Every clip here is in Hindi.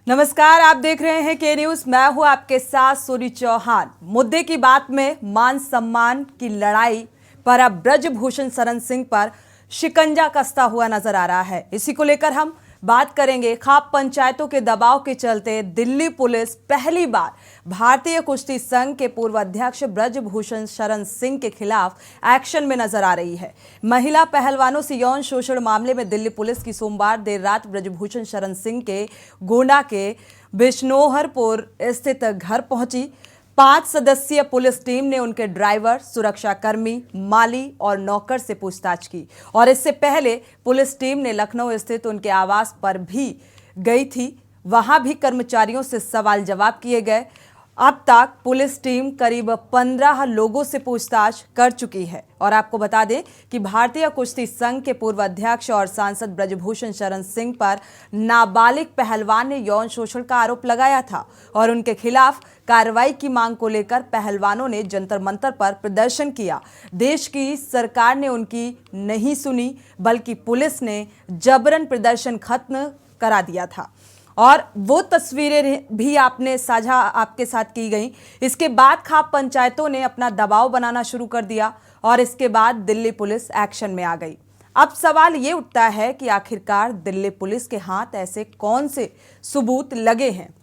नमस्कार, आप देख रहे हैं के न्यूज। मैं हूं आपके साथ सोनी चौहान। मुद्दे की बात में मान सम्मान की लड़ाई पर अब ब्रजभूषण शरण सिंह पर शिकंजा कसता हुआ नजर आ रहा है। इसी को लेकर हम बात करेंगे। खाप पंचायतों के दबाव के चलते दिल्ली पुलिस पहली बार भारतीय कुश्ती संघ के पूर्व अध्यक्ष ब्रजभूषण शरण सिंह के खिलाफ एक्शन में नजर आ रही है। महिला पहलवानों से यौन शोषण मामले में दिल्ली पुलिस की सोमवार देर रात ब्रजभूषण शरण सिंह के गोंडा के बिश्नोहरपुर स्थित घर पहुंची। 5 सदस्यीय पुलिस टीम ने उनके ड्राइवर, सुरक्षाकर्मी, माली और नौकर से पूछताछ की और इससे पहले पुलिस टीम ने लखनऊ स्थित उनके आवास पर भी गई थी। वहां भी कर्मचारियों से सवाल जवाब किए गए। अब तक पुलिस टीम करीब 15 लोगों से पूछताछ कर चुकी है। और आपको बता दें कि भारतीय कुश्ती संघ के पूर्व अध्यक्ष और सांसद ब्रजभूषण शरण सिंह पर नाबालिग पहलवान ने यौन शोषण का आरोप लगाया था और उनके खिलाफ कार्रवाई की मांग को लेकर पहलवानों ने जंतर मंतर पर प्रदर्शन किया। देश की सरकार ने उनकी नहीं सुनी, बल्कि पुलिस ने जबरन प्रदर्शन खत्म करा दिया था और वो तस्वीरें भी आपने साझा आपके साथ की गई। इसके बाद खाप पंचायतों ने अपना दबाव बनाना शुरू कर दिया और इसके बाद दिल्ली पुलिस एक्शन में आ गई। अब सवाल ये उठता है कि आखिरकार दिल्ली पुलिस के हाथ ऐसे कौन से सबूत लगे हैं,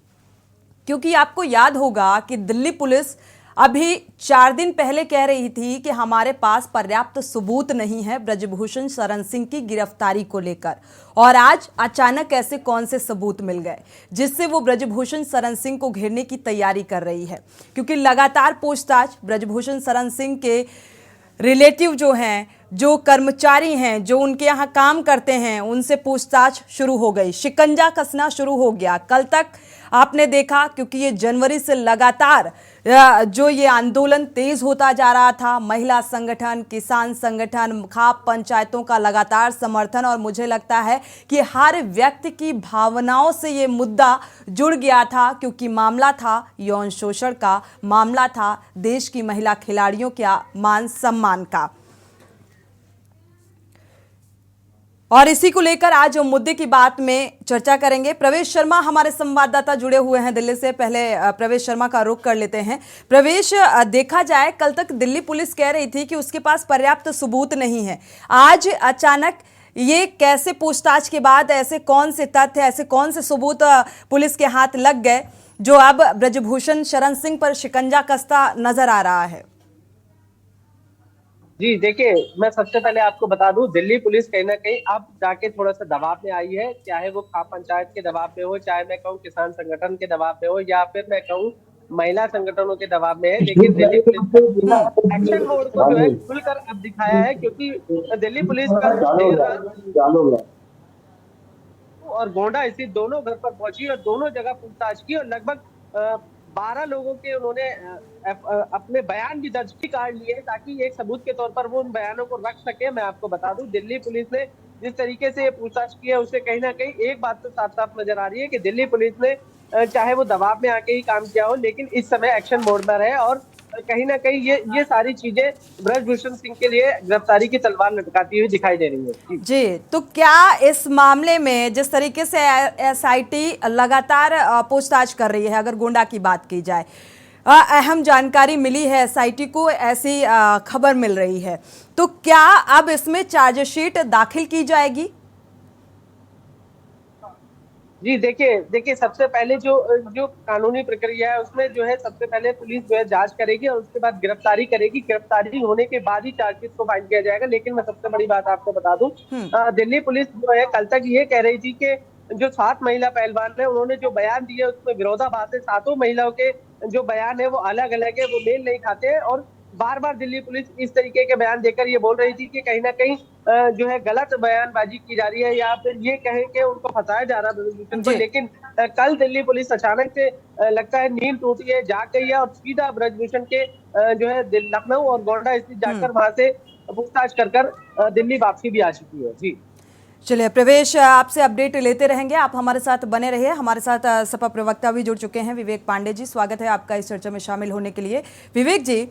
क्योंकि आपको याद होगा कि दिल्ली पुलिस अभी 4 दिन पहले कह रही थी कि हमारे पास पर्याप्त सबूत नहीं है ब्रजभूषण शरण सिंह की गिरफ्तारी को लेकर, और आज अचानक ऐसे कौन से सबूत मिल गए जिससे वो ब्रजभूषण शरण सिंह को घेरने की तैयारी कर रही है। क्योंकि लगातार पूछताछ ब्रजभूषण शरण सिंह के रिलेटिव जो हैं, जो कर्मचारी हैं, जो उनके यहाँ काम करते हैं, उनसे पूछताछ शुरू हो गई। शिकंजा कसना शुरू हो गया। कल तक आपने देखा, क्योंकि ये जनवरी से लगातार जो ये आंदोलन तेज होता जा रहा था, महिला संगठन, किसान संगठन, खाप पंचायतों का लगातार समर्थन, और मुझे लगता है कि हर व्यक्ति की भावनाओं से ये मुद्दा जुड़ गया था, क्योंकि मामला था यौन शोषण का, मामला था देश की महिला खिलाड़ियों के मान सम्मान का। और इसी को लेकर आज मुद्दे की बात में चर्चा करेंगे। प्रवेश शर्मा हमारे संवाददाता जुड़े हुए हैं दिल्ली से। पहले प्रवेश शर्मा का रुख कर लेते हैं। प्रवेश, देखा जाए कल तक दिल्ली पुलिस कह रही थी कि उसके पास पर्याप्त सबूत नहीं है। आज अचानक ये कैसे पूछताछ के बाद ऐसे कौन से तथ्य, ऐसे कौन से सबूत पुलिस के हाथ लग गए जो अब ब्रजभूषण शरण सिंह पर शिकंजा कसता नजर आ रहा है? जी देखिए, मैं सबसे पहले आपको बता दूं, दिल्ली पुलिस कहीं ना कहीं अब जाके थोड़ा सा दबाव में आई है। चाहे वो खाप पंचायत के दबाव में हो, चाहे मैं कहूँ किसान संगठन के दबाव में हो, या फिर मैं कहूँ महिला संगठनों के दबाव में है। लेकिन दिल्ली पुलिस ने एक्शन मोड को जो है खुलकर अब दिखाया है, क्योंकि दिल्ली पुलिस कल देर रात और गोंडा स्थित दोनों घर पर पहुंची और दोनों जगह पूछताछ की और लगभग 12 लोगों के उन्होंने अपने बयान भी दर्ज कर लिए, ताकि एक सबूत के तौर पर वो उन बयानों को रख सके। मैं आपको बता दूं, दिल्ली पुलिस ने जिस तरीके से ये पूछताछ की है, उससे कहीं ना कहीं एक बात तो साफ साफ नजर आ रही है कि दिल्ली पुलिस ने चाहे वो दबाव में आके ही काम किया हो, लेकिन इस समय एक्शन मोड में रहे और कहीं ना कहीं ये सारी चीजें ब्रजभूषण सिंह के लिए गिरफ्तारी की तलवार लटकाती हुई दिखाई दे रही है। जी, तो क्या इस मामले में जिस तरीके से एसआईटी लगातार पूछताछ कर रही है, अगर गोंडा की बात की जाए, अहम जानकारी मिली है एसआईटी को, ऐसी खबर मिल रही है, तो क्या अब इसमें चार्जशीट दाखिल की जाएगी? जी देखिए, सबसे पहले जो कानूनी प्रक्रिया है उसमें जो है सबसे पहले पुलिस जो है जांच करेगी और उसके बाद गिरफ्तारी करेगी। गिरफ्तारी होने के बाद ही चार्जशीट को फाइल किया जाएगा। लेकिन मैं सबसे बड़ी बात आपको बता दूं, दिल्ली पुलिस जो है कल तक ये कह रही थी कि जो 7 महिला पहलवान है उन्होंने जो बयान दिए उसमें विरोधाभास है। 7 महिलाओं के जो बयान है वो अलग अलग है, वो मेल नहीं खाते हैं। और बार बार दिल्ली पुलिस इस तरीके के बयान देकर ये बोल रही थी कि कहीं ना कहीं जो है गलत बयानबाजी की जा रही है, या फिर ये कहें कि उनको फंसाया जा रहा है ब्रजभूषण को। लेकिन कल दिल्ली पुलिस अचानक से लगता है नींद टूटी है, जाग गई है और सीधा ब्रजभूषण के जो है लखनऊ और गोंडा स्थित जाकर वहां से पूछताछ कर दिल्ली वापसी भी आ चुकी है। जी चलिए प्रवेश, आपसे अपडेट लेते रहेंगे, आप हमारे साथ बने रहिए। हमारे साथ सपा प्रवक्ता भी जुड़ चुके हैं, विवेक पांडे जी। स्वागत है आपका इस चर्चा में शामिल होने के लिए। विवेक जी,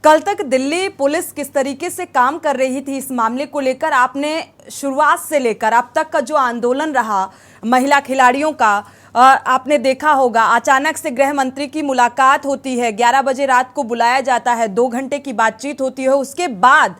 कल तक दिल्ली पुलिस किस तरीके से काम कर रही थी इस मामले को लेकर, आपने शुरुआत से लेकर अब तक का जो आंदोलन रहा महिला खिलाड़ियों का, आपने देखा होगा अचानक से गृह मंत्री की मुलाकात होती है, 11 बजे रात को बुलाया जाता है, 2 घंटे की बातचीत होती है, उसके बाद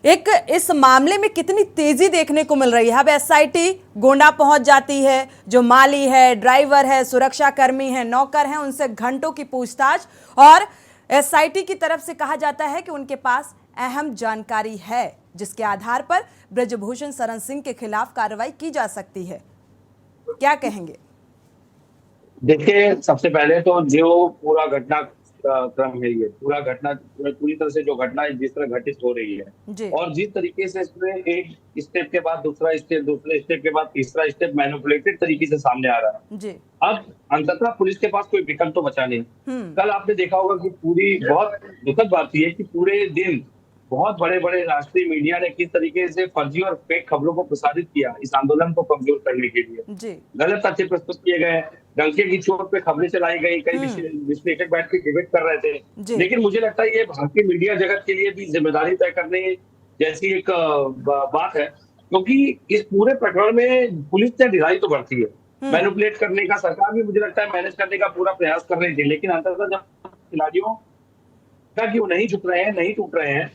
एक इस मामले में कितनी तेजी देखने को मिल रही है। अब एसआईटी गोंडा पहुंच जाती है, जो माली है, ड्राइवर है, सुरक्षा कर्मी है, नौकर हैं, उनसे घंटों की पूछताछ, और एसआईटी की तरफ से कहा जाता है कि उनके पास अहम जानकारी है जिसके आधार पर ब्रजभूषण शरण सिंह के खिलाफ कार्रवाई की जा सकती है। क्या कहेंगे? देखिए, सबसे पहले तो जो पूरा घटना क्रम है, ये पूरा घटना पूरी तरह से जो घटना जिस तरह घटित हो रही है और जिस तरीके से इसमें एक स्टेप के बाद दूसरा स्टेप, दूसरे स्टेप के बाद तीसरा स्टेप मैनिपुलेटेड तरीके से सामने आ रहा है। अब अंततः पुलिस के पास कोई विकल्प तो बचा नहीं। कल आपने देखा होगा कि पूरी बहुत दुखद बात यह है कि पूरे दिन बहुत बड़े बड़े राष्ट्रीय मीडिया ने किस तरीके से फर्जी और फेक खबरों को प्रसारित किया इस आंदोलन को कमजोर करने के लिए। गलत तथ्य प्रस्तुत किए गए, डंके की चोट पे खबरें चलाई गई, कई विश्लेषक बैठ के डिबेट कर रहे थे। लेकिन मुझे लगता है ये भारतीय मीडिया जगत के लिए भी जिम्मेदारी तय करने जैसी एक बात है, क्योंकि इस पूरे प्रकरण में पुलिस ने ढिलाई तो बरती है, मैनिपुलेट करने का सरकार भी मुझे लगता है मैनेज करने का पूरा प्रयास कर रही थी। लेकिन अंततः जब खिलाड़ियों का कि वो नहीं झुक रहे हैं, नहीं टूट रहे हैं,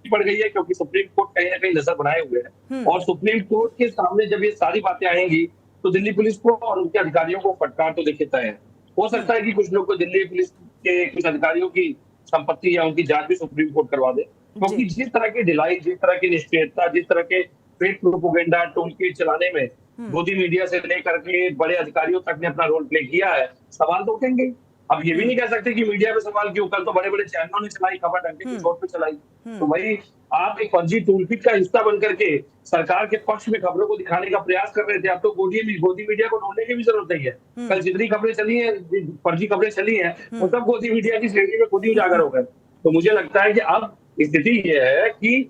पड़ गई है, क्योंकि सुप्रीम कोर्ट कहीं ना कहीं नजर बनाए हुए है। और सुप्रीम कोर्ट के सामने जब ये सारी बातें आएंगी तो दिल्ली पुलिस को और उनके अधिकारियों को फटकार तो देखिए तय है। हो सकता है कि कुछ लोग को दिल्ली पुलिस के कुछ अधिकारियों की संपत्ति या उनकी जांच भी सुप्रीम कोर्ट करवा दे, क्योंकि जिस तरह की ढिलाई, जिस तरह की निष्क्रियता, जिस तरह के फेक प्रोपेगेंडा टूल किट चलाने में गोदी मीडिया से लेकर के बड़े अधिकारियों तक ने अपना रोल प्ले किया है, सवाल तो उठेंगे। अब ये भी नहीं कह सकते कि मीडिया पे सवाल क्यों, कल तो बड़े बड़े चैनलों ने चलाई खबर, डंके की चोट पे चलाई। तो भाई आप एक फर्जी टूलकिट का हिस्सा बनकर के सरकार के पक्ष में खबरों को दिखाने का प्रयास कर रहे थे। अब तो गोदी मीडिया को ढूंढने की भी जरूरत नहीं है। कल जितनी खबरें चली है, फर्जी खबरें चली है, वो सब गोदी मीडिया की श्रेणी में खुद ही उजागर हो गए। तो मुझे लगता है कि अब स्थिति ये है कि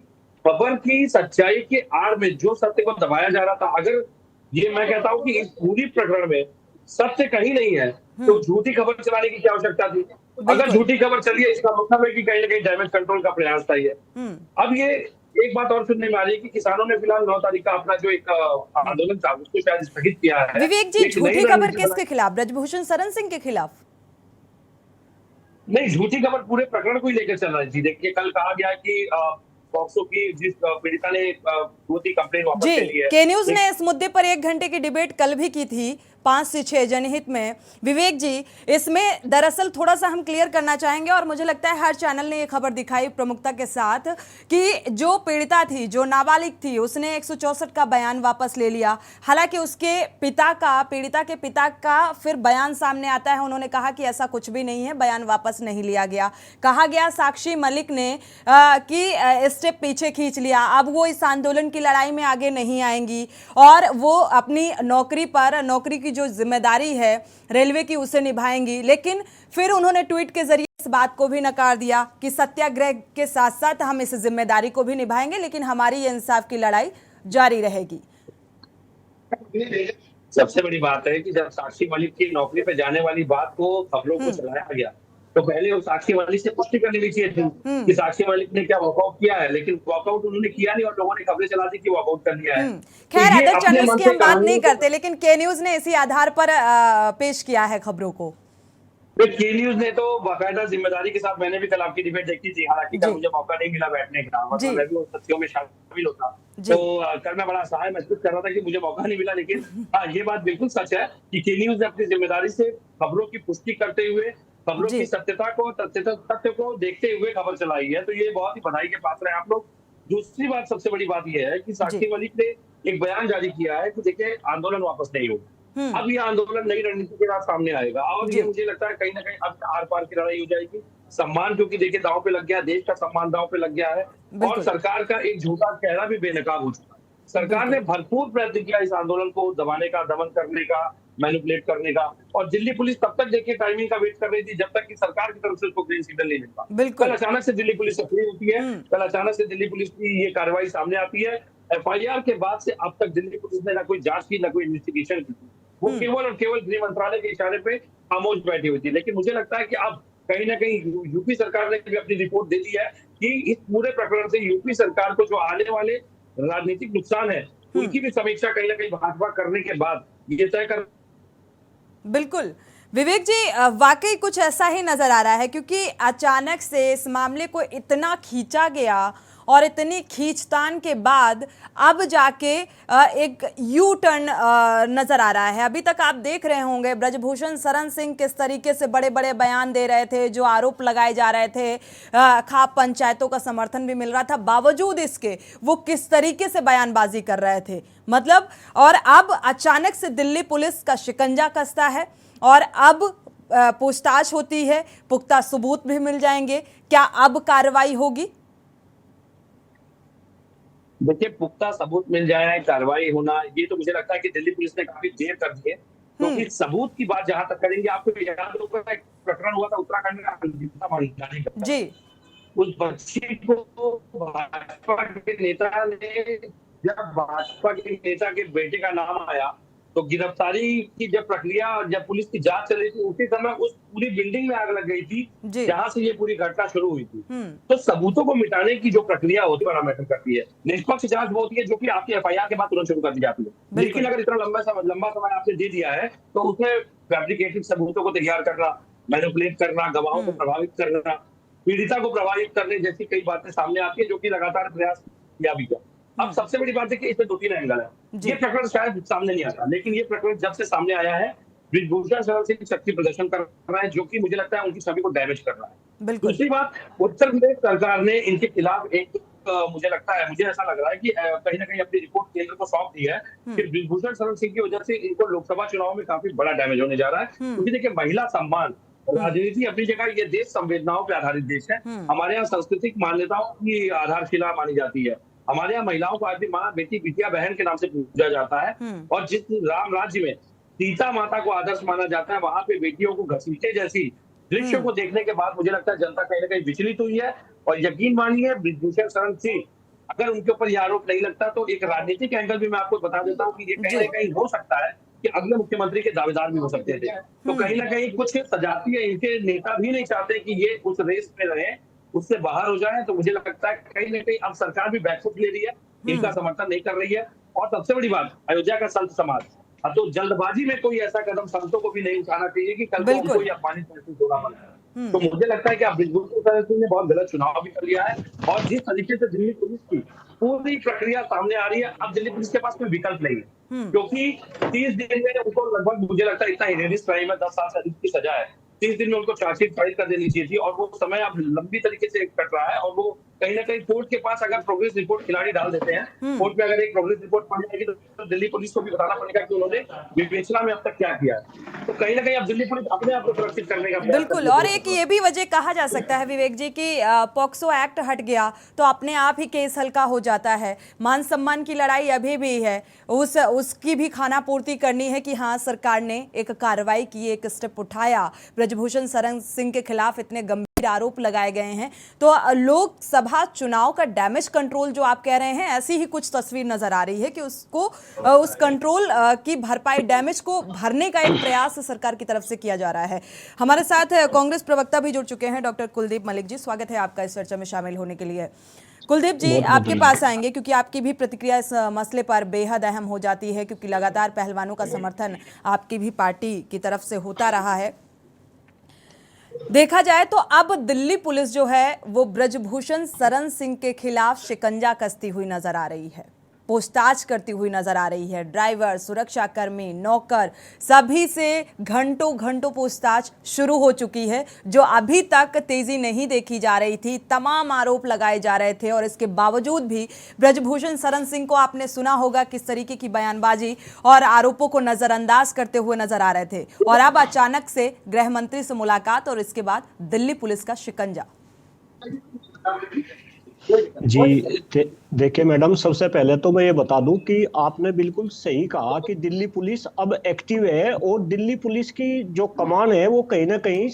खबर की सच्चाई के आड़ में जो सत्य को दबाया जा रहा था, अगर ये मैं कहता हूँ कि इस पूरी प्रकरण में सत्य कहीं नहीं है तो झूठी खबर चलाने की क्या आवश्यकता थी। अगर झूठी खबर चली है इसका मतलब है कि कहीं ना कहीं डैमेज कंट्रोल का प्रयास था ये। अब ये एक बात और सुनने में आ रही है कि किसानों ने फिलहाल 9 तारीख का अपना जो एक आंदोलन था उसको शायद स्थगित किया है। विवेक जी, झूठी खबर किसके खिलाफ? ब्रजभूषण शरण सिंह के खिलाफ? नहीं, झूठी खबर पूरे प्रकरण को ही लेकर चल रही थी। देखिए, कल कहा गया कि पॉक्सो की जिस पीड़िता ने झूठी कंप्लेन वापस ले ली है। के न्यूज ने इस मुद्दे पर 1 घंटे की डिबेट कल भी की थी 5 से 6 जनहित में। विवेक जी, इसमें दरअसल थोड़ा सा हम क्लियर करना चाहेंगे, और मुझे लगता है हर चैनल ने ये खबर दिखाई प्रमुखता के साथ, कि जो पीड़िता थी, जो नाबालिग थी, उसने 164 का बयान वापस ले लिया। हालांकि उसके पिता का, पीड़िता के पिता का फिर बयान सामने आता है, उन्होंने कहा कि ऐसा कुछ भी नहीं है, बयान वापस नहीं लिया गया। कहा गया साक्षी मलिक ने कि स्टेप पीछे खींच लिया, अब वो इस आंदोलन की लड़ाई में आगे नहीं आएंगी और वो अपनी नौकरी की जो जिम्मेदारी है रेलवे की उसे निभाएंगी। लेकिन फिर उन्होंने ट्वीट के जरिए इस बात को भी नकार दिया कि सत्याग्रह के साथ साथ हम इस जिम्मेदारी को भी निभाएंगे, लेकिन हमारी ये इंसाफ की लड़ाई जारी रहेगी। सबसे बड़ी बात है कि जब साक्षी मलिक की नौकरी पे जाने वाली बात को खबरों को चलाया गया तो पहले वो साक्षी मलिक से पुष्टि करनी भी चाहिए थी कि साक्षी मलिक ने क्या वॉकआउट किया है, लेकिन वॉकआउट उन्होंने किया नहीं और लोगों ने खबरें चला दी कि वॉकआउट कर लिया है। खैर, अदर चैनल्स की हम बात नहीं करते, लेकिन के न्यूज ने इसी आधार पर पेश किया है खबरों को। के न्यूज ने तो बाकायदा जिम्मेदारी के साथ, मैंने भी कल आपकी डिबेट देखी थी, हालांकि कल मुझे मौका नहीं मिला बैठने का, मतलब मैं भी उन तथ्यों में शामिल होता, तो कल मैं बड़ा असहाय महसूस कर रहा था कि मुझे मौका नहीं मिला। लेकिन हाँ, ये बात बिल्कुल सच है कि के न्यूज ने अपनी जिम्मेदारी से खबरों की पुष्टि करते हुए, खबरों की सत्यता को, तथ्य को देखते हुए खबर चलाई है, तो ये बहुत ही बधाई के पात्र हैं आप लोग। दूसरी बात, सबसे बड़ी बात यह है कि साक्षी मलिक ने एक बयान जारी किया है कि देखिए आंदोलन वापस नहीं होगा। अब ये आंदोलन नई रणनीति के साथ सामने आएगा और ये मुझे लगता है कहीं ना कहीं अब आर पार की लड़ाई हो जाएगी। सम्मान क्योंकि देखिए दांव पे लग गया, देश का सम्मान दांव पे लग गया है और सरकार का एक झूठा चेहरा भी बेनकाब हो चुका है। सरकार ने भरपूर प्रयत्न किया इस आंदोलन को दबाने का, दमन करने का, मैनिपुलेट करने का, और दिल्ली पुलिस तब तक देखिए टाइमिंग का वेट कर रही थी जब तक कि सरकार की तरफ से उसको ग्रीन सिग्नल नहीं मिलता। कल अचानक से दिल्ली पुलिस सक्रिय होती है, कल अचानक से दिल्ली पुलिस की ये कार्रवाई सामने आती है। एफआईआर के बाद से अब तक दिल्ली पुलिस ने ना कोई जांच की, ना कोई इन्वेस्टिगेशन की, वो केवल और केवल गृह मंत्रालय के इशारे पे खामोश बैठी हुई थी। लेकिन मुझे लगता है कि अब कहीं ना कहीं यूपी सरकार ने भी अपनी रिपोर्ट दे दी है कि इस पूरे प्रकरण से यूपी सरकार को जो आने वाले राजनीतिक नुकसान है उनकी भी समीक्षा कहीं ना कहीं भाजपा करने के बाद ये तय कर। बिल्कुल विवेक जी, वाकई कुछ ऐसा ही नजर आ रहा है क्योंकि अचानक से इस मामले को इतना खींचा गया और इतनी खींचतान के बाद अब जाके एक यू टर्न नजर आ रहा है। अभी तक आप देख रहे होंगे ब्रजभूषण शरण सिंह किस तरीके से बड़े बड़े बयान दे रहे थे, जो आरोप लगाए जा रहे थे, खाप पंचायतों का समर्थन भी मिल रहा था, बावजूद इसके वो किस तरीके से बयानबाजी कर रहे थे, मतलब। और अब अचानक से दिल्ली पुलिस का शिकंजा कसता है और अब पूछताछ होती है, पुख्ता सबूत भी मिल जाएंगे। क्या अब कार्रवाई होगी? देखिए, पुख्ता सबूत मिल जाए, कार्रवाई होना, ये तो मुझे लगता है कि दिल्ली पुलिस ने काफी देर कर दी है, क्योंकि सबूत की बात जहां तक करेंगे, आपको याद होगा एक प्रकरण हुआ था उत्तराखंड में अंकिता भंडारी का जी। उस बच्ची को भाजपा के नेता ने, जब भाजपा के नेता के बेटे का नाम आया तो गिरफ्तारी की जब प्रक्रिया, जब पुलिस की जांच चल रही थी, उसी समय उस पूरी बिल्डिंग में आग लग गई थी जहां से ये पूरी घटना शुरू हुई थी। तो सबूतों को मिटाने की जो प्रक्रिया होती है बड़ा मैटर करती है। निष्पक्ष जांच वो होती है जो कि आपकी एफआईआर के बाद तुरंत शुरू कर दी जाती है। लेकिन अगर इतना लंबा समय आपने दे दिया है तो उसमें फैब्रिकेटेड सबूतों को तैयार करना, मैनिपुलेट करना, गवाहों को प्रभावित करना, पीड़िता को प्रभावित करने जैसी कई बातें सामने आती है, जो कि लगातार प्रयास किया भी गया। अब सबसे बड़ी बात है कि इसमें 2-3 एंगल है। ये प्रकरण शायद सामने नहीं आता, लेकिन ये प्रकरण जब से सामने आया है, ब्रजभूषण शरण सिंह शक्ति प्रदर्शन कर रहा है, जो कि मुझे लगता है उनकी छवि को डैमेज कर रहा है। दूसरी बात, उत्तर प्रदेश सरकार ने इनके खिलाफ एक मुझे लगता है, मुझे ऐसा लग रहा है कि कहीं ना कहीं अपनी रिपोर्ट केंद्र को सौंप दी है कि ब्रजभूषण शरण सिंह की वजह से इनको लोकसभा चुनाव में काफी बड़ा डैमेज होने जा रहा है। क्योंकि देखिए, महिला सम्मान, राजनीति अपनी जगह, ये देश संवेदनाओं पर आधारित देश है। हमारे यहाँ सांस्कृतिक मान्यताओं की आधारशिला मानी जाती है। हमारे यहाँ महिलाओं को आज भी माँ, बेटी, बिटिया, बहन के नाम से पूजा जाता है। और जिस राम राज्य में सीता माता को आदर्श माना जाता है, वहां पे बेटियों को घसीटे जैसी दृश्यों को देखने के बाद मुझे लगता है जनता कहीं ना कहीं विचलित हुई है। और यकीन मानिए, ब्रजभूषण शरण सिंह, अगर उनके ऊपर यह आरोप नहीं लगता तो एक राजनीतिक एंगल भी मैं आपको बता देता हूँ कि ये कहीं ना कहीं हो सकता है कि अगले मुख्यमंत्री के दावेदार भी हो सकते थे। तो कहीं ना कहीं कुछ सजातीय इनके नेता भी नहीं चाहते कि ये उस रेस में रहे, उससे बाहर हो जाए। तो मुझे लगता है कहीं ना कहीं अब सरकार भी बैकफुट ले रही है, इनका समर्थन नहीं कर रही है। और सबसे बड़ी बात, अयोध्या का संत समाज, तो जल्दबाजी में कोई ऐसा कदम संतों को भी नहीं उठाना चाहिए कि कल को उनको अपमानित महसूस होना पड़े। तो मुझे लगता है कि अब ब्रजभूषण शरण सिंह ने बहुत गलत चुनाव भी कर लिया है। और जिस तरीके से दिल्ली पुलिस की पूरी प्रक्रिया सामने आ रही है, अब दिल्ली पुलिस के पास कोई विकल्प नहीं है, क्योंकि 30 दिन में उनको लगभग, मुझे लगता है इतना हिरेनिस क्राइम है, 10 साल से अधिक की सजा है, 30 दिन में उनको चार्जशीट फाइल कर देनी चाहिए थी। और वो समय अब लंबी तरीके से कट रहा है। और वो कहीं ना कहीं कोर्ट के पास अगर प्रोग्रेस रिपोर्ट खिलाड़ी डाल देते हैं, कोर्ट में अगर एक प्रोग्रेस रिपोर्ट पड़ जाएगी तो दिल्ली पुलिस को भी बताना पड़ेगा कि उन्होंने विवेचना में अब तक क्या किया है। तो कहीं ना कहीं अब दिल्ली पुलिस अपने आप को सुरक्षित करने का बिल्कुल। और एक ये भी वजह कहा जा सकता है विवेक जी कि पॉक्सो एक्ट हट गया तो अपने आप ही केस हल्का हो जाता है। मान सम्मान की लड़ाई अभी भी है, उसकी भी खाना पूर्ति करनी है कि हाँ, सरकार ने एक कार्रवाई की, एक स्टेप उठाया। ब्रजभूषण शरण सिंह के खिलाफ इतने गंभीर आरोप लगाए गए हैं, तो लोकसभा चुनाव का डैमेज कंट्रोल जो आप कह रहे हैं, ऐसी ही कुछ तस्वीर नजर आ रही है कि उसको उस कंट्रोल की भरपाई, डैमेज को भरने का एक प्रयास सरकार की तरफ से किया जा रहा है। हमारे साथ कांग्रेस प्रवक्ता भी जुड़ चुके हैं, डॉक्टर कुलदीप मलिक जी। स्वागत है आपका इस चर्चा में शामिल होने के लिए। कुलदीप जी, आपके पास आएंगे क्योंकि आपकी भी प्रतिक्रिया इस मसले पर बेहद अहम हो जाती है, क्योंकि लगातार पहलवानों का समर्थन आपकी भी पार्टी की तरफ से होता रहा है। देखा जाए तो अब दिल्ली पुलिस जो है वो ब्रजभूषण शरण सिंह के खिलाफ शिकंजा कसती हुई नजर आ रही है, पूछताछ करती हुई नजर आ रही है। ड्राइवर, सुरक्षाकर्मी, नौकर, सभी से घंटों घंटों पूछताछ शुरू हो चुकी है, जो अभी तक तेजी नहीं देखी जा रही थी। तमाम आरोप लगाए जा रहे थे और इसके बावजूद भी ब्रजभूषण शरण सिंह को आपने सुना होगा किस तरीके की बयानबाजी और आरोपों को नजरअंदाज करते हुए नजर आ रहे थे। और अब अचानक से गृह मंत्री से मुलाकात और इसके बाद दिल्ली पुलिस का शिकंजा। जी देखिए मैडम, सबसे पहले तो मैं ये बता दूं कि आपने बिल्कुल सही कहा कि दिल्ली पुलिस अब एक्टिव है और दिल्ली पुलिस की जो कमान है वो कहीं ना कहीं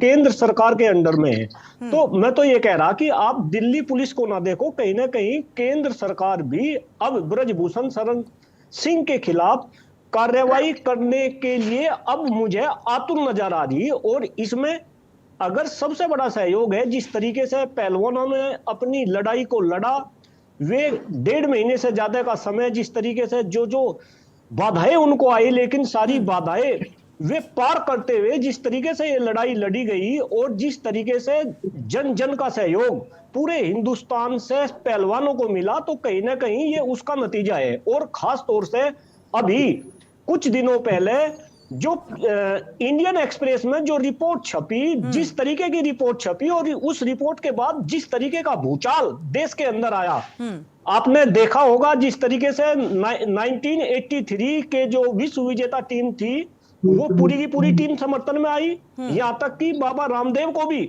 केंद्र सरकार के अंडर में है। तो मैं तो ये कह रहा कि आप दिल्ली पुलिस को ना देखो, कहीं ना कहीं केंद्र सरकार भी अब ब्रजभूषण शरण सिंह के खिलाफ कार्रवाई करने के लिए अब मुझे आतुर नजर आ रही है। और इसमें अगर सबसे बड़ा सहयोग है जिस तरीके से पहलवानों ने अपनी लड़ाई को लड़ा, वे 1.5 महीने से ज्यादा का समय जिस तरीके से जो जो बाधाएं उनको आई, लेकिन सारी बाधाएं वे पार करते हुए जिस तरीके से ये लड़ाई लड़ी गई और जिस तरीके से जन जन का सहयोग पूरे हिंदुस्तान से पहलवानों को मिला, तो कहीं ना कहीं ये उसका नतीजा है। और खास तौर से अभी कुछ दिनों पहले जो इंडियन एक्सप्रेस में जो रिपोर्ट छपी, जिस तरीके की रिपोर्ट छपी, और उस रिपोर्ट के बाद जिस तरीके का भूचाल देश के अंदर आया, आपने देखा होगा जिस तरीके से 1983 के जो विश्व विजेता टीम थी वो पूरी की पूरी टीम समर्थन में आई। यहां तक कि बाबा रामदेव को भी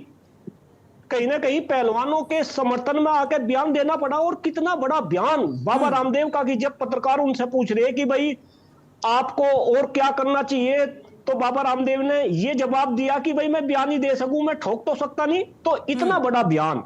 कहीं ना कहीं पहलवानों के समर्थन में आकर बयान देना पड़ा। और कितना बड़ा बयान बाबा रामदेव का कि जब पत्रकार उनसे पूछ रहे कि भाई आपको और क्या करना चाहिए, तो बाबा रामदेव ने ये जवाब दिया कि भाई मैं बयान ही दे सकूं, मैं ठोक तो सकता नहीं। तो इतना बड़ा बयान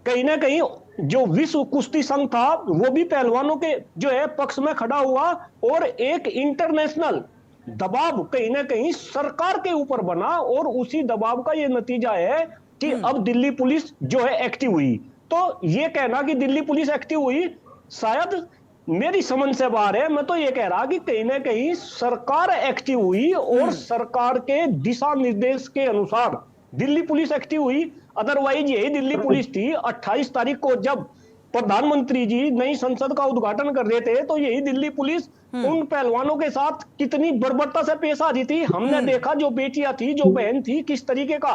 कहीं ना कहीं जो विश्व कुश्ती संघ था वो भी पहलवानों के जो है पक्ष में खड़ा हुआ, और एक इंटरनेशनल दबाव कहीं ना कहीं सरकार के ऊपर बना। और उसी दबाव का ये नतीजा है कि अब दिल्ली पुलिस जो है एक्टिव हुई। तो ये कहना कि दिल्ली पुलिस एक्टिव हुई शायद मेरी समझ से बाहर है। मैं तो ये कह रहा कि कहीं ना कहीं सरकार एक्टिव हुई और सरकार के दिशा निर्देश के अनुसार दिल्ली पुलिस एक्टिव हुई। अदरवाइज यही दिल्ली पुलिस थी 28 तारीख को जब प्रधानमंत्री जी नई संसद का उद्घाटन कर रहे थे, तो यही दिल्ली पुलिस उन पहलवानों के साथ कितनी बर्बरता से पेश आ रही थी। हमने देखा जो बेटियां थी, जो बहन थी, किस तरीके का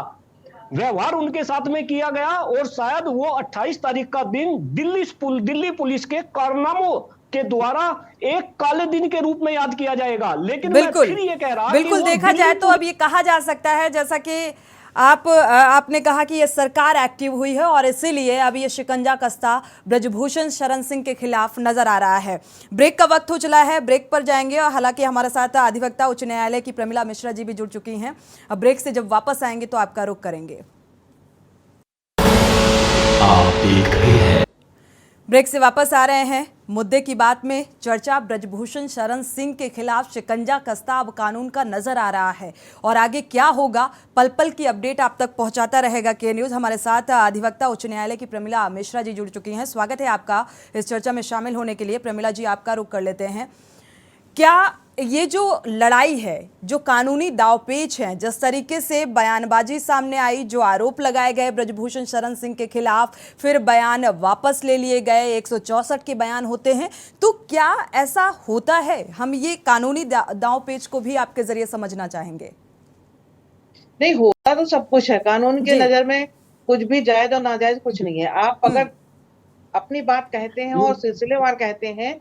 व्यवहार उनके साथ में किया गया। और शायद वो 28 तारीख का दिन दिल्ली पुलिस के कारनामों के द्वारा एक काले दिन के रूप में याद किया जाएगा। लेकिन मैं फिर ये कह रहा बिल्कुल देखा जाए तो अब ये कहा जा सकता है, जैसा कि आपने कहा कि ये सरकार एक्टिव हुई है और इसीलिए अब ये शिकंजा कसता ब्रजभूषण शरण सिंह के खिलाफ नजर आ रहा है। ब्रेक का वक्त हो चला है, ब्रेक पर जाएंगे। और हालांकि हमारे साथ अधिवक्ता उच्च न्यायालय की प्रमिला मिश्रा जी भी जुड़ चुकी हैं। अब ब्रेक से जब वापस आएंगे तो आपका रुख करेंगे। आप देख रहे हैं ब्रेक से वापस आ रहे हैं। मुद्दे की बात में चर्चा ब्रजभूषण शरण सिंह के खिलाफ शिकंजा कसता अब कानून का नजर आ रहा है और आगे क्या होगा, पल पल की अपडेट आप तक पहुंचाता रहेगा के न्यूज। हमारे साथ अधिवक्ता उच्च न्यायालय की प्रमिला मिश्रा जी जुड़ चुकी हैं। स्वागत है आपका इस चर्चा में शामिल होने के लिए। प्रमिला जी, आपका रुख कर लेते हैं। क्या ये जो लड़ाई है, जो कानूनी दावपेच है, जिस तरीके से बयानबाजी सामने आई, जो आरोप लगाए गए ब्रजभूषण शरण सिंह के खिलाफ, फिर बयान वापस ले लिए गए, 164 के बयान होते हैं, तो क्या ऐसा होता है? हम ये कानूनी दावपेच को भी आपके जरिए समझना चाहेंगे। नहीं, होता तो सब कुछ है कानून के नजर में, कुछ भी जायज और नाजायज कुछ नहीं है। आप अगर अपनी बात कहते हैं और सिलसिलेवार कहते हैं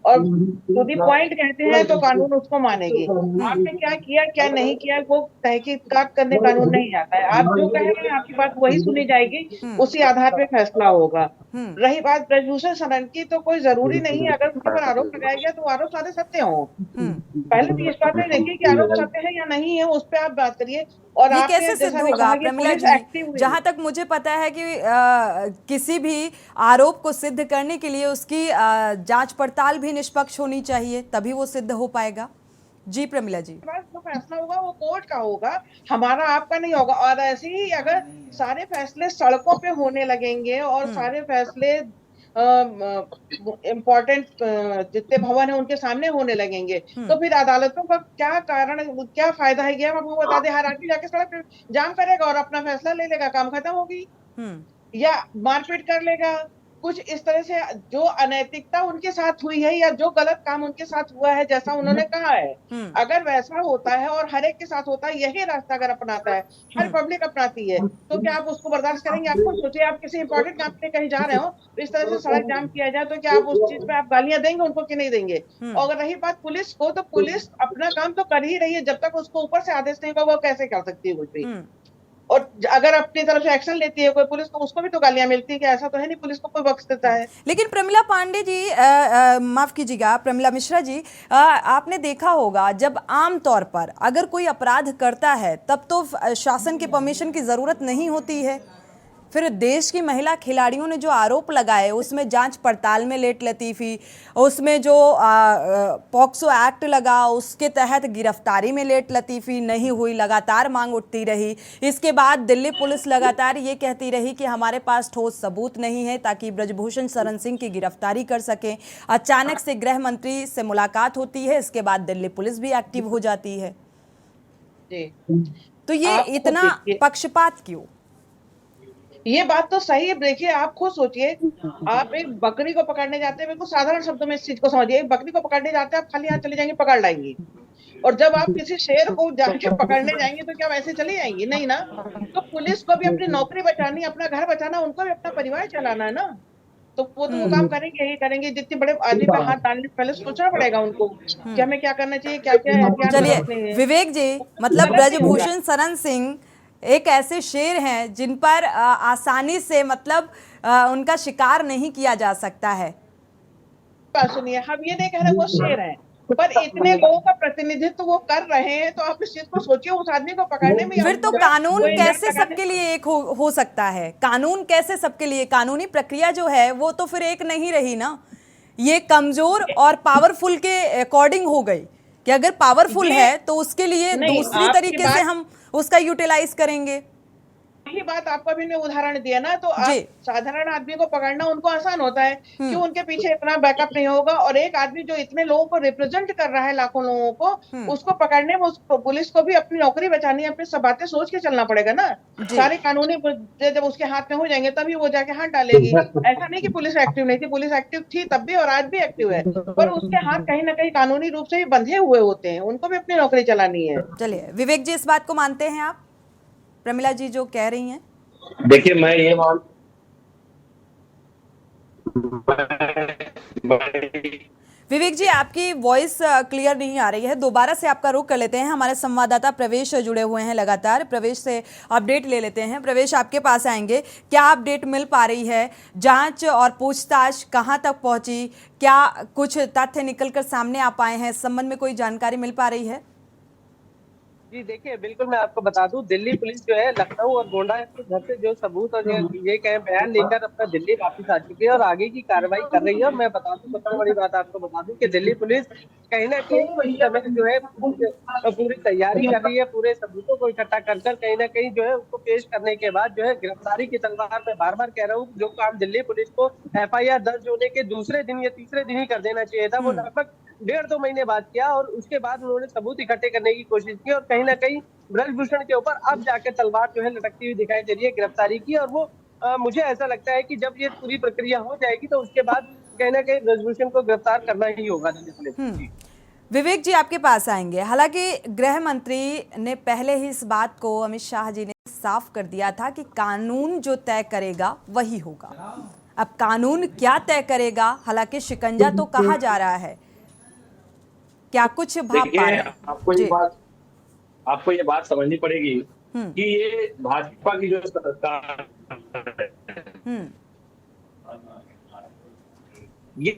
और टू दी पॉइंट कहते हैं तो कानून उसको मानेगी। आपने क्या किया क्या नहीं किया वो तहकीकात करने कानून नहीं आता है। आप जो कहेंगे आपकी बात वही सुनी जाएगी, उसी आधार पे फैसला होगा। रही बात ब्रजभूषण शरण की, तो कोई जरूरी नहीं है अगर उनके पर आरोप लगाया गया तो आरोप सारे सत्य हो। पहले तो इस बात में देखिए कि आरोप सत्य है या नहीं है, उस पर आप बात करिए। और ये कैसे सिद्ध होगा प्रमिला जी? जहां तक मुझे पता है कि किसी भी आरोप को सिद्ध करने के लिए उसकी जांच पड़ताल भी निष्पक्ष होनी चाहिए, तभी वो सिद्ध हो पाएगा। जी प्रमिला जी, जो फैसला होगा वो कोर्ट का होगा, हमारा आपका नहीं होगा। और ऐसे ही अगर सारे फैसले सड़कों पे होने लगेंगे और सारे फैसले इम्पोर्टेंट जितने भवन है उनके सामने होने लगेंगे, तो फिर अदालतों का क्या कारण, क्या फायदा है? हम आपको बता दें, हर आदमी जाके सड़क पे जाम करेगा और अपना फैसला ले लेगा, काम खत्म होगी, या मारपीट कर लेगा। कुछ इस तरह से जो अनैतिकता उनके साथ हुई है या जो गलत काम उनके साथ हुआ है, जैसा उन्होंने कहा है, अगर वैसा होता है और हर एक के साथ होता है, यही रास्ता अगर अपनाता है, हर पब्लिक अपनाती है, तो क्या आप उसको बर्दाश्त करेंगे? आप खुद सोचिए, आप किसी इंपॉर्टेंट काम पे कहीं जा रहे हो, तो इस तरह से सड़क जाम किया जाए, तो क्या आप उस चीज पे आप गालियां देंगे उनको कि नहीं देंगे? और अगर रही बात पुलिस को, तो पुलिस अपना काम तो कर ही रही है, जब तक उसको ऊपर से आदेश नहीं होगा वो कैसे कर सकती है कुछ भी। और अगर अपनी तरफ से एक्शन लेती है कोई पुलिस, तो उसको भी तो गालियां मिलती है कि ऐसा तो है नहीं पुलिस को कोई बख्श देता है। लेकिन प्रमिला पांडे जी, माफ कीजिएगा प्रमिला मिश्रा जी, आपने देखा होगा जब आम तौर पर अगर कोई अपराध करता है तब तो शासन के परमिशन की जरूरत नहीं होती है, फिर देश की महिला खिलाड़ियों ने जो आरोप लगाए उसमें जांच पड़ताल में लेट लतीफ़ी, उसमें जो पॉक्सो एक्ट लगा उसके तहत गिरफ्तारी में लेट लतीफ़ी नहीं हुई, लगातार मांग उठती रही। इसके बाद दिल्ली पुलिस लगातार ये कहती रही कि हमारे पास ठोस सबूत नहीं है ताकि ब्रजभूषण शरण सिंह की गिरफ्तारी कर सकें। अचानक से गृह मंत्री से मुलाकात होती है, इसके बाद दिल्ली पुलिस भी एक्टिव हो जाती है। तो ये इतना पक्षपात क्यों? ये बात तो सही है। देखिए, आप खुद सोचिए, आप एक बकरी को पकड़ने जाते हैं, बिल्कुल साधारण शब्दों में इस चीज को समझिए, एक बकरी को पकड़ने जाते हैं, आप खाली हाथ चले जाएंगे, पकड़ लाएंगे। और जब आप किसी शेर को जाके पकड़ने जाएंगे तो क्या वैसे चले जाएंगे? नहीं ना। तो पुलिस को भी अपनी नौकरी बचानी, अपना घर बचाना, उनको भी अपना परिवार चलाना है ना। तो वो काम करेंगे ही करेंगे। जितने बड़े आदमी पे हाथ डालने से पहले सोचना पड़ेगा उनको कि हमें क्या करना चाहिए, क्या क्या। चलिए विवेक जी, मतलब ब्रजभूषण शरण सिंह एक ऐसे शेर हैं जिन पर आसानी से मतलब उनका शिकार नहीं किया जा सकता है। सुनिए, हम ये नहीं कह रहे वो शेर हैं, पर इतने लोगों का प्रतिनिधित्व वो कर रहे हैं, तो आप इस चीज को सोचिए, उस आदमी को पकड़ने में फिर तो कानून कैसे सबके लिए एक हो सकता है? कानून कैसे सबके लिए? कानूनी प्रक्रिया जो है वो तो फिर एक नहीं रही ना। ये कमजोर और पावरफुल के अकॉर्डिंग हो गई कि अगर पावरफुल है तो उसके लिए दूसरी तरीके से हम उसका यूटिलाइज करेंगे। यही बात आपको भी मैं उदाहरण दिया ना। तो आप साधारण आदमी को पकड़ना उनको आसान होता है, क्यों? उनके पीछे इतना बैकअप नहीं होगा। और एक आदमी जो इतने लोगों को रिप्रेजेंट कर रहा है, लाखों लोगों को, उसको पकड़ने में पुलिस को भी अपनी नौकरी बचानी है, अपनी सब बातें सोच के चलना पड़ेगा ना। सारे कानूनी जब उसके हाथ में हो जाएंगे तभी वो जाके हाथ डालेगी। ऐसा नहीं कि पुलिस एक्टिव नहीं थी, पुलिस एक्टिव थी तब भी और आज भी एक्टिव है, पर उसके हाथ कहीं ना कहीं कानूनी रूप से भी बंधे हुए होते हैं, उनको भी अपनी नौकरी चलानी है। चलिए विवेक जी, इस बात को मानते हैं आप, प्रमिला जी जो कह रही हैं? देखिए, मैं ये विवेक जी, आपकी वॉइस क्लियर नहीं आ रही है, दोबारा से आपका रुख कर लेते हैं। हमारे संवाददाता प्रवेश जुड़े हुए हैं लगातार, प्रवेश से अपडेट ले लेते हैं। प्रवेश, आपके पास आएंगे, क्या अपडेट मिल पा रही है? जांच और पूछताछ कहां तक पहुंची? क्या कुछ तथ्य निकलकर सामने आ पाए हैं? इस संबंध में कोई जानकारी मिल पा रही है? जी देखिए, बिल्कुल मैं आपको बता दूं, दिल्ली पुलिस जो है लखनऊ और गोंडा के घर से जो सबूत और ये कहें बयान लेकर अपना दिल्ली वापस आ चुकी है और आगे की कार्रवाई कर रही है। और मैं बता दूं, सबसे बड़ी बात आपको बता दूं कि दिल्ली पुलिस कहीं ना कहीं समय जो है पूरी तैयारी कर रही है, पूरे सबूतों को इकट्ठा कर कहीं ना कहीं जो है उसको पेश करने के बाद जो है गिरफ्तारी की तलवार में बार बार कह रहा हूँ, जो काम दिल्ली पुलिस को FIR दर्ज होने के दूसरे दिन या तीसरे दिन ही कर देना चाहिए था, वो लगभग 1.5-2 महीने बाद किया। और उसके बाद उन्होंने सबूत इकट्ठे करने की कोशिश की और कहीं ना कहीं ब्रजभूषण के ऊपर अब जाके तलवार जो है लटकती हुई दिखाई दे रही है गिरफ्तारी की। और वो मुझे ऐसा लगता है कि जब ये पूरी प्रक्रिया हो जाएगी तो उसके बाद कहीं ना कहीं ब्रजभूषण को गिरफ्तार करना ही होगा दिल्ली पुलिस को। विवेक जी, आपके पास आएंगे। हालांकि गृह मंत्री ने पहले ही इस बात को, अमित शाह जी ने साफ कर दिया था कि कानून जो तय करेगा वही होगा। अब कानून क्या तय करेगा? हालांकि शिकंजा तो कहा जा रहा है, क्या कुछ भाप पा रहे हैं? आपको ये बात समझनी पड़ेगी कि ये भाजपा की जो सरकार ये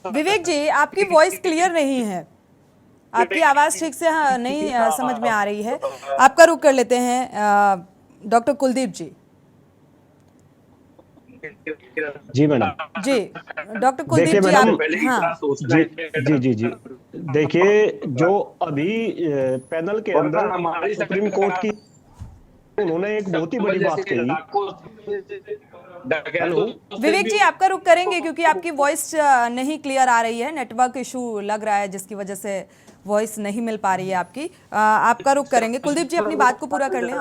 विवेक जी, आपकी वॉइस क्लियर नहीं है, आपकी आवाज ठीक से नहीं समझ में आ रही है। आपका रुख कर लेते हैं डॉक्टर कुलदीप जी। जी मैडम। जी डॉक्टर कुलदीप जी, आप जी देखिए, जो अभी पैनल के अंदर सुप्रीम कोर्ट की उन्होंने एक बहुत ही बड़ी बात कही। विवेक जी, आपका रुख करेंगे क्योंकि आपकी वॉइस नहीं क्लियर आ रही है, नेटवर्क इशू लग रहा है जिसकी वजह से वॉइस नहीं मिल पा रही है आपकी। आपका रुख करेंगे। कुलदीप जी, अपनी बात को पूरा कर लें।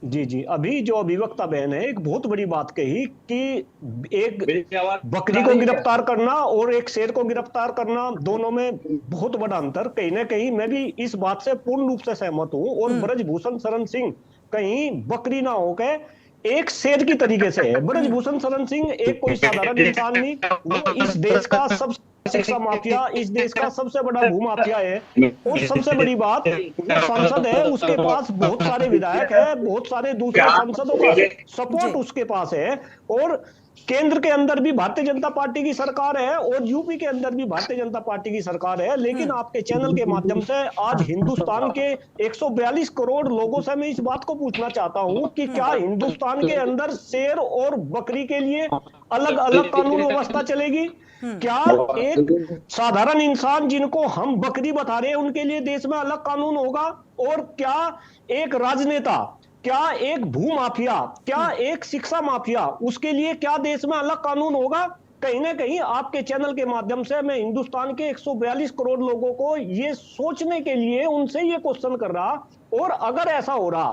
जी, अभी जो अभिवक्ता बहन है एक बहुत बड़ी बात कही कि एक बकरी को गिरफ्तार करना और एक शेर को गिरफ्तार करना, दोनों में बहुत बड़ा अंतर। कहीं ना कहीं मैं भी इस बात से पूर्ण रूप से सहमत हूँ। और ब्रजभूषण शरण सिंह कहीं बकरी ना होकर एक शेर की तरीके से है। ब्रजभूषण शरण सिंह एक कोई साधारण इंसान नहीं, वो इस देश का सबसे शिक्षा माफिया, इस देश का सबसे बड़ा भू माफिया है। और सबसे बड़ी बात, वो सांसद है, उसके पास बहुत सारे विधायक है, बहुत सारे दूसरे सांसदों का सपोर्ट उसके पास है। और केंद्र के अंदर भी भारतीय जनता पार्टी की सरकार है और यूपी के अंदर भी भारतीय जनता पार्टी की सरकार है, लेकिन आपके चैनल के माध्यम से आज हिंदुस्तान के 142 करोड़ लोगों से मैं इस बात को पूछना चाहता हूं कि क्या हिंदुस्तान के अंदर शेर और बकरी के लिए अलग अलग कानून व्यवस्था चलेगी? क्या एक साधारण इंसान जिनको हम बकरी बता रहे हैं उनके लिए देश में अलग कानून होगा? और क्या एक राजनेता, क्या एक भू माफिया, क्या एक शिक्षा माफिया, उसके लिए क्या देश में अलग कानून होगा? कहीं ना कहीं आपके चैनल के माध्यम से मैं हिंदुस्तान के 142 करोड़ लोगों को ये सोचने के लिए उनसे ये क्वेश्चन कर रहा, और अगर ऐसा हो रहा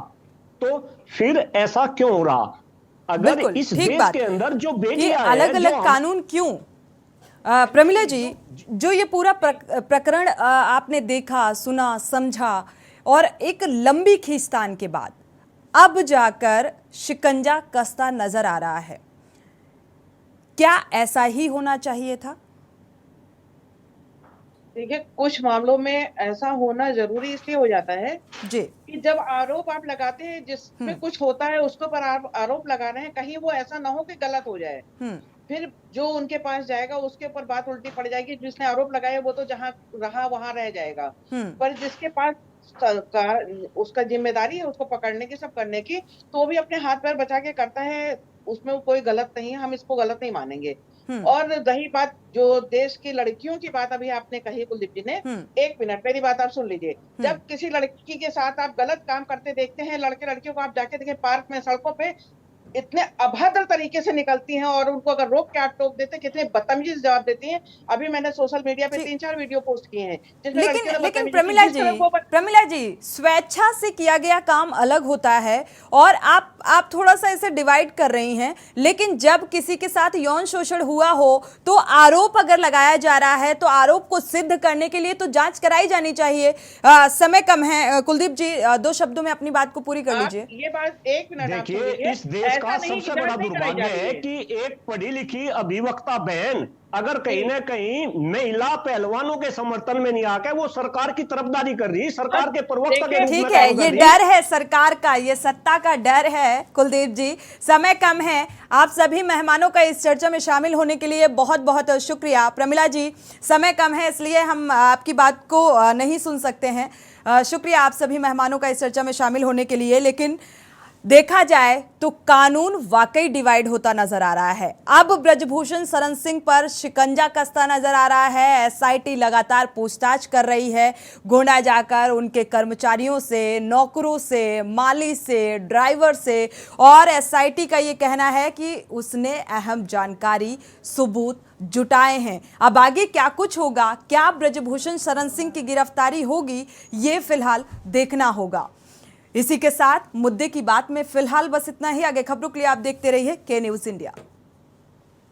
तो फिर ऐसा क्यों हो रहा? अगर इस देश के अंदर जो बेटियां हैं, अलग अलग कानून क्यों? प्रमिला जी, जो ये पूरा प्रकरण आपने देखा, सुना, समझा और एक लंबी खींचतान के बाद अब जाकर शिकंजा कसता नजर आ रहा है, क्या ऐसा ही होना चाहिए था? देखिए, कुछ मामलों में ऐसा होना जरूरी इसलिए हो जाता है जी कि जब आरोप आप लगाते हैं, जिसमें कुछ होता है उसके ऊपर आप आरोप लगा रहे हैं, कहीं वो ऐसा ना हो कि गलत हो जाए, फिर जो उनके पास जाएगा उसके ऊपर बात उल्टी पड़ जाएगी। जिसने आरोप लगाया वो तो जहां रहा वहां रह जाएगा, पर जिसके पास उसका जिम्मेदारी है उसको पकड़ने की, सब करने की, तो वो भी अपने हाथ पैर बचा के करता है, उसमें कोई गलत नहीं है, हम इसको गलत नहीं मानेंगे। और रही बात जो देश की लड़कियों की बात अभी आपने कही कुलदीप जी ने, एक मिनट मेरी बात आप सुन लीजिए। जब किसी लड़की के साथ आप गलत काम करते देखते हैं, लड़के लड़कियों को आप जाके देखें पार्क में, सड़कों पे इतने अभद्र तरीके से निकलती हैं, और उनको अगर रोक के आप टोक देते, कितने बदतमीजी जवाब देती हैं। अभी मैंने सोशल मीडिया पे 3-4 वीडियो पोस्ट किए हैं जिसमें लेकिन प्रमिला जी, स्वेच्छा से किया गया काम अलग होता है और आप थोड़ा सा इसे डिवाइड कर रही हैं, लेकिन जब किसी के साथ यौन शोषण हुआ हो तो आरोप अगर लगाया जा रहा है तो आरोप को सिद्ध करने के लिए तो जांच कराई जानी चाहिए। समय कम है, कुलदीप जी 2 शब्दों में अपनी बात को पूरी कर लीजिए। ये बात 1 मिनट आप देखिए, इस देश का सबसे बड़ा दुर्भाग्य है कि एक पढ़ी लिखी अभिवक्ता बहन अगर कहीं ना कहीं महिला पहलवानों के समर्थन में नहीं आकर वो सरकार की तरफदारी कर रही, सरकार के प्रवक्ता के रूप में ठीक है, ये डर है सरकार का, ये सत्ता का डर है। कुलदीप जी, समय कम है, आप सभी मेहमानों का इस चर्चा में शामिल होने के लिए बहुत बहुत शुक्रिया। प्रमिला जी, समय कम है इसलिए हम आपकी बात को नहीं सुन सकते हैं। शुक्रिया आप सभी मेहमानों का इस चर्चा में शामिल होने के लिए। लेकिन देखा जाए तो कानून वाकई डिवाइड होता नजर आ रहा है। अब ब्रजभूषण शरण सिंह पर शिकंजा कसता नजर आ रहा है। एसआईटी लगातार पूछताछ कर रही है। गोंडा जाकर उनके कर्मचारियों से, नौकरों से, माली से, ड्राइवर से, और एसआईटी का ये कहना है कि उसने अहम जानकारी, सबूत जुटाए हैं। अब आगे क्या कुछ होगा, क्या ब्रजभूषण शरण सिंह की गिरफ्तारी होगी, ये फिलहाल देखना होगा। इसी के साथ मुद्दे की बात में फिलहाल बस इतना ही। आगे खबरों के लिए आप देखते रहिए के न्यूज़ इंडिया।